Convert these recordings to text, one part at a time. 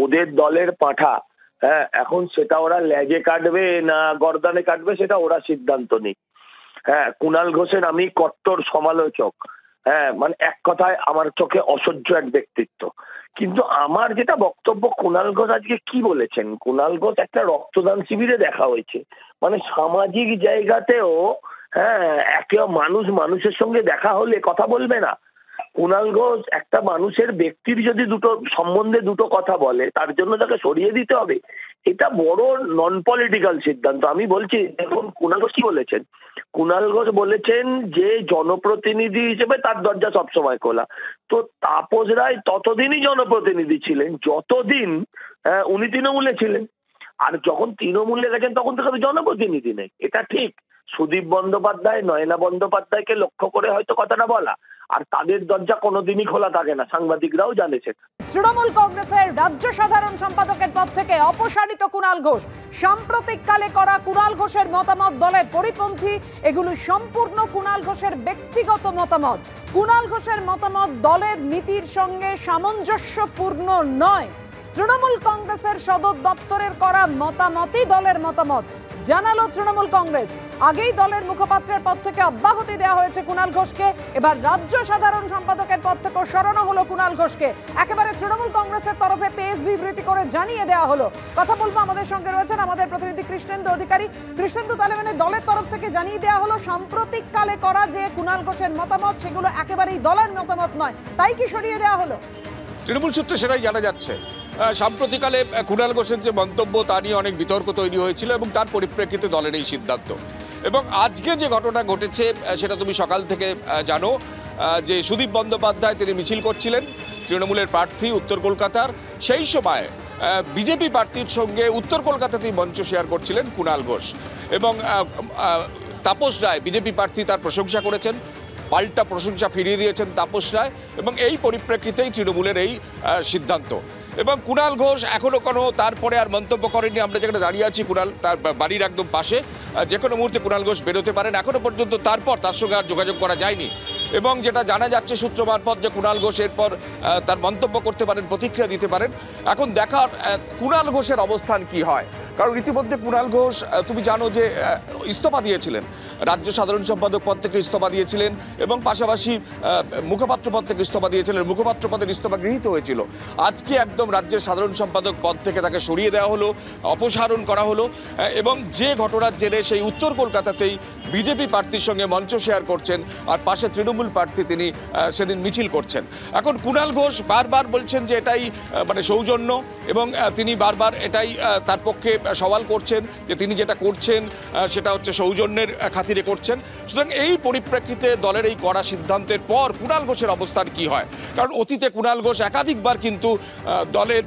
ওদের দলের পাঁঠা, হ্যাঁ, এখন সেটা ওরা লেজে কাটবে না গর্দানে কাটবে সেটা ওরা সিদ্ধান্ত নিক। হ্যাঁ, কুণাল ঘোষের আমি কট্টর সমালোচক। হ্যাঁ, মানে এক কথায় আমার চোখে অসহ্য এক ব্যক্তিত্ব। কিন্তু আমার যেটা বক্তব্য, কুণাল ঘোষ আজকে কি বলেছেন? কুণাল ঘোষ একটা রক্তদান শিবিরে দেখা হয়েছে, মানে সামাজিক জায়গাতেও, হ্যাঁ, একে মানুষ মানুষের সঙ্গে দেখা হলে কথা বলবে না? কুণাল ঘোষ একটা মানুষের ব্যক্তির যদি দুটো সম্বন্ধে দুটো কথা বলে তার জন্য তাকে সরিয়ে দিতে হবে, এটা বড় নন পলিটিক্যাল সিদ্ধান্ত। আমি বলছি, দেখুন কুণাল ঘোষ কি বলেছেন। কুণাল ঘোষ বলেছেন যে জনপ্রতিনিধি হিসেবে তার দরজা সবসময় খোলা। তো তাপস রায় ততদিনই জনপ্রতিনিধি ছিলেন যতদিন উনি তৃণমূলে ছিলেন। আর যখন তৃণমূলে গেছেন তখন তো কোনো জনপ্রতিনিধি নেই, এটা ঠিক। সুদীপ বন্দ্যোপাধ্যায় নয়না বন্দ্যোপাধ্যায়কে লক্ষ্য করে হয়তো কথাটা বলা, আর তাদের দরজা কোনোদিনই খোলা থাকে না, সাংবাদিকরাও জানেছেন। তৃণমূল কংগ্রেসের রাজ্য সাধারণ সম্পাদকের পদ থেকে অপসারিত কুণাল ঘোষ, সাম্প্রতিককালে করা কুণাল ঘোষের মতামত দলের পরিপন্থী। এগুলো সম্পূর্ণ কুণাল ঘোষের ব্যক্তিগত মতামত। কুণাল ঘোষের মতামত দলের নীতির সঙ্গে সামঞ্জস্যপূর্ণ নয়। তৃণমূল কংগ্রেসের সদর দপ্তরের করা মতামতই দলের মতামত, জানালো তৃণমূল কংগ্রেস। আগেই দলের মুখপাত্রের পদ থেকে অব্যাহতি দেওয়া হয়েছে কুণাল ঘোষকে, এবার রাজ্য সাধারণ সম্পাদকের পদ থেকে সরানো হলো কুণাল ঘোষকে। একেবারে তৃণমূল কংগ্রেসের তরফে পেশ বিবৃতি করে জানিয়ে দেওয়া হলো। কথা বলবো, আমাদের সঙ্গে রয়েছেন আমাদের প্রতিনিধি কৃষ্ণেন্দু অধিকারী। কৃষ্ণেন্দু, তাহলে মানে দলের তরফ থেকে জানিয়ে দেওয়া হলো সাম্প্রতিককালে করা যে কুণাল ঘোষের মতামত সেগুলো একেবারেই দলের মতামত নয়, তাই কি সরিয়ে দেওয়া হলো? তৃণমূল সূত্রে সেটাই জানা যাচ্ছে। সাম্প্রতিককালে কুণাল ঘোষের যে মন্তব্য তা নিয়ে অনেক বিতর্ক তৈরি হয়েছিল এবং তার পরিপ্রেক্ষিতে দলের এই সিদ্ধান্ত। এবং আজকে যে ঘটনা ঘটেছে সেটা তুমি সকাল থেকে জানো যে সুদীপ বন্দ্যোপাধ্যায় তিনি মিছিল করছিলেন তৃণমূলের প্রার্থী উত্তর কলকাতার। সেই সময় বিজেপি প্রার্থীর সঙ্গে উত্তর কলকাতাতেই মঞ্চ শেয়ার করছিলেন কুণাল ঘোষ এবং তাপস রায় বিজেপি প্রার্থী তার প্রশংসা করেছেন, পাল্টা প্রশংসা ফিরিয়ে দিয়েছেন তাপস রায়, এবং এই পরিপ্রেক্ষিতেই তৃণমূলের এই সিদ্ধান্ত। এবং কুণাল ঘোষ এখনো কোনো তারপরে আর মন্তব্য করেননি। আমরা যেখানে দাঁড়িয়ে আছি কুণাল তার বাড়ির একদম পাশে, যে কোনো মুহূর্তে কুণাল ঘোষ বেরোতে পারেন। এখনো পর্যন্ত তারপর তার সঙ্গে আর যোগাযোগ করা যায়নি। এবং যেটা জানা যাচ্ছে সূত্র মারফত যে কুণাল ঘোষ এরপর তার মন্তব্য করতে পারেন, প্রতিক্রিয়া দিতে পারেন। এখন দেখার কুণাল ঘোষের অবস্থান কি হয়, কারণ ইতিমধ্যে কুণাল ঘোষ তুমি জানো যে ইস্তফা দিয়েছিলেন, রাজ্য সাধারণ সম্পাদক পদ থেকে ইস্তফা দিয়েছিলেন এবং পাশাপাশি মুখপাত্র পদ থেকে ইস্তফা দিয়েছিলেন। মুখপাত্র পদের ইস্তফা গৃহীত হয়েছিল। আজকে একদম রাজ্যের সাধারণ সম্পাদক পদ থেকে তাকে সরিয়ে দেওয়া হলো, অপসারণ করা হলো। এবং যে ঘটনার জেরে সেই উত্তর কলকাতাতেই বিজেপি প্রার্থীর সঙ্গে মঞ্চ শেয়ার করছেন আর পাশে তৃণমূল প্রার্থী তিনি সেদিন মিছিল করছেন। এখন কুণাল ঘোষ বারবার বলছেন যে এটাই মানে সৌজন্য, এবং তিনি বারবার এটাই তার পক্ষে সওয়াল করছেন যে তিনি যেটা করছেন সেটা হচ্ছে সৌজন্যের খাতিরে করছেন। সুতরাং এই পরিপ্রেক্ষিতে দলের এই কড়া সিদ্ধান্তের পর কুণাল ঘোষের অবস্থান কি হয়, কারণ অতীতে কুণাল ঘোষ একাধিকবার কিন্তু দলের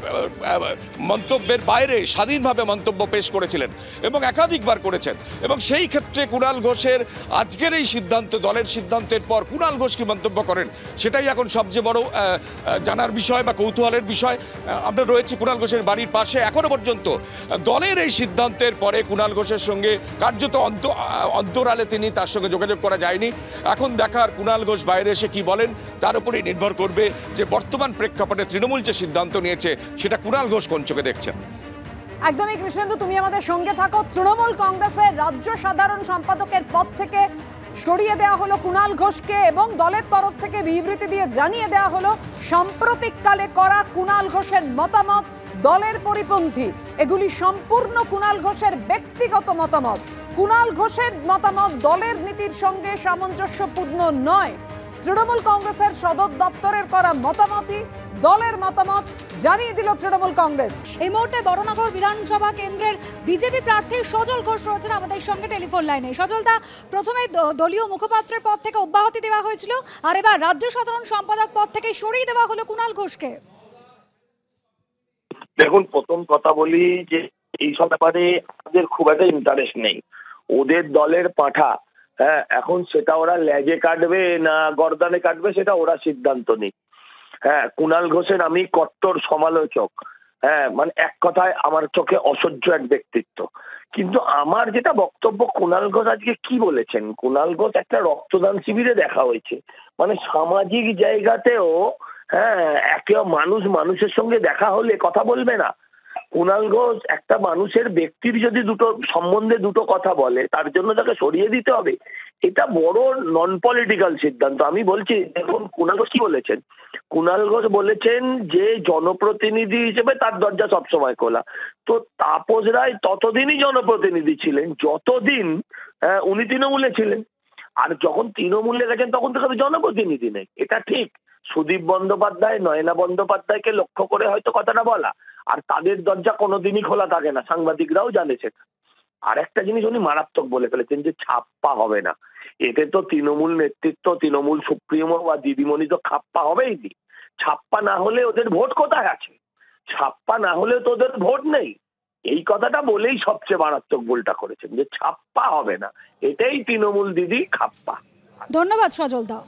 মন্তব্যের বাইরে স্বাধীনভাবে মন্তব্য পেশ করেছিলেন এবং একাধিকবার করেছেন। এবং সেই ক্ষেত্রে কুণাল ঘোষের আজকের এই সিদ্ধান্ত, দলের সিদ্ধান্তের পর কুণাল ঘোষ কি মন্তব্য করেন, সেটাই এখন সবচেয়ে বড় জানার বিষয় বা কৌতূহলের বিষয়। আমরা রয়েছি কুণাল ঘোষের বাড়ির পাশে। এখনো পর্যন্ত দলের এই সিদ্ধান্তের পরে কুণাল ঘোষের সঙ্গে কার্যত অন্তরালে তার সঙ্গে যোগাযোগ করা যায়নি। এখন দেখার কুণাল ঘোষ বাইরে এসে কি বলেন, তার উপরেই নির্ভর করবে যে বর্তমান প্রেক্ষাপটে তৃণমূল যে সিদ্ধান্ত নিয়েছে সেটা কুণাল ঘোষ কোন চোখে দেখছেন। একদমই কৃষ্ণেন্দু, তুমি আমাদের সঙ্গে থাকো। তৃণমূল কংগ্রেসের রাজ্য সাধারণ সম্পাদকের পদ থেকে সরিয়ে দেওয়া হলো কুণাল ঘোষকে এবং দলের তরফ থেকে বিবৃতি দিয়ে জানিয়ে দেওয়া হলো সাম্প্রতিককালে করা কুণাল ঘোষের মতামত দলের পরিপন্থী। এগুলি সম্পূর্ণ কুণাল ঘোষের ব্যক্তিগত মতামত। কুণাল ঘোষের মতামত দলের নীতির সঙ্গে সামঞ্জস্যপূর্ণ নয়। তৃণমূল কংগ্রেসের সদর দপ্তরের করা মতামতই দলের মতামত, জানিয়ে দিল তৃণমূল কংগ্রেস। এই মুহূর্তে বড়নগর বিধানসভা কেন্দ্রের বিজেপি প্রার্থী সজল ঘোষ রয়েছেন আমাদের সঙ্গে টেলিফোন লাইনে। সজলদা, প্রথমে দলীয় মুখপাত্রের পদ থেকে অব্যাহতি দেওয়া হয়েছিল আর এবার রাজ্য সাধারণ সম্পাদক পদ থেকে সরিয়ে দেওয়া হলো কুণাল ঘোষকে। দেখুন, প্রথম কথা বলি যে এইসব ব্যাপারে আমাদের খুব একটা ইন্টারেস্ট নেই। ওদের দলের পাঁঠা, হ্যাঁ, এখন সেটা ওরা লেজে কাটবে না গর্দানে কাটবে সেটা ওরা সিদ্ধান্ত নিক। হ্যাঁ, কুণাল ঘোষের আমি কট্টর সমালোচক। হ্যাঁ, মানে এক কথায় আমার চোখে অসহ্য এক ব্যক্তিত্ব। কিন্তু আমার যেটা বক্তব্য, কুণাল ঘোষ আজকে কি বলেছেন। কুণাল ঘোষ একটা রক্তদান শিবিরে দেখা হয়েছে, মানে সামাজিক জায়গাতেও, হ্যাঁ, একে মানুষের সঙ্গে দেখা হলে কথা বলবে না? কুণাল ঘোষ একটা মানুষের ব্যক্তির যদি দুটো সম্বন্ধে দুটো কথা বলে তার জন্য তাকে সরিয়ে দিতে হবে, এটা বড় নন পলিটিক্যাল সিদ্ধান্ত। আমি বলছি, দেখুন কুণাল ঘোষ কি বলেছেন, কুণাল ঘোষ বলেছেন যে জনপ্রতিনিধি হিসেবে তার দরজা সবসময় খোলা। তো তাপস রায় ততদিনই জনপ্রতিনিধি ছিলেন যতদিন উনি তৃণমূলে ছিলেন। আর যখন তৃণমূলে গেছেন তখন তো জনপ্রতিনিধি নেই, এটা ঠিক। সুদীপ বন্দ্যোপাধ্যায় নয়না বন্দ্যোপাধ্যায়কে লক্ষ্য করে হয়তো কথাটা বলা, আর তাদের দরজা কোনোদিনই খোলা থাকে না, সাংবাদিকরাও জানে সেটা। আর একটা জিনিস উনি মারাত্মক বলে ফেলেছেন যে ছাপ্পা হবে না। এতে তো তৃণমূল নেতৃত্ব, তৃণমূল সুপ্রিমো বা দিদিমণি তো খাপ্পা হবেই নি। ছাপ্পা না হলে ওদের ভোট কোথায় আছে? ছাপ্পা না হলে তো ওদের ভোট নেই। এই কথাটা বলেই সবচেয়ে মারাত্মক ভুলটা করেছেন, যে ছাপ্পা হবে না, এটাই তৃণমূল দিদি খাপ্পা। ধন্যবাদ সজল দা।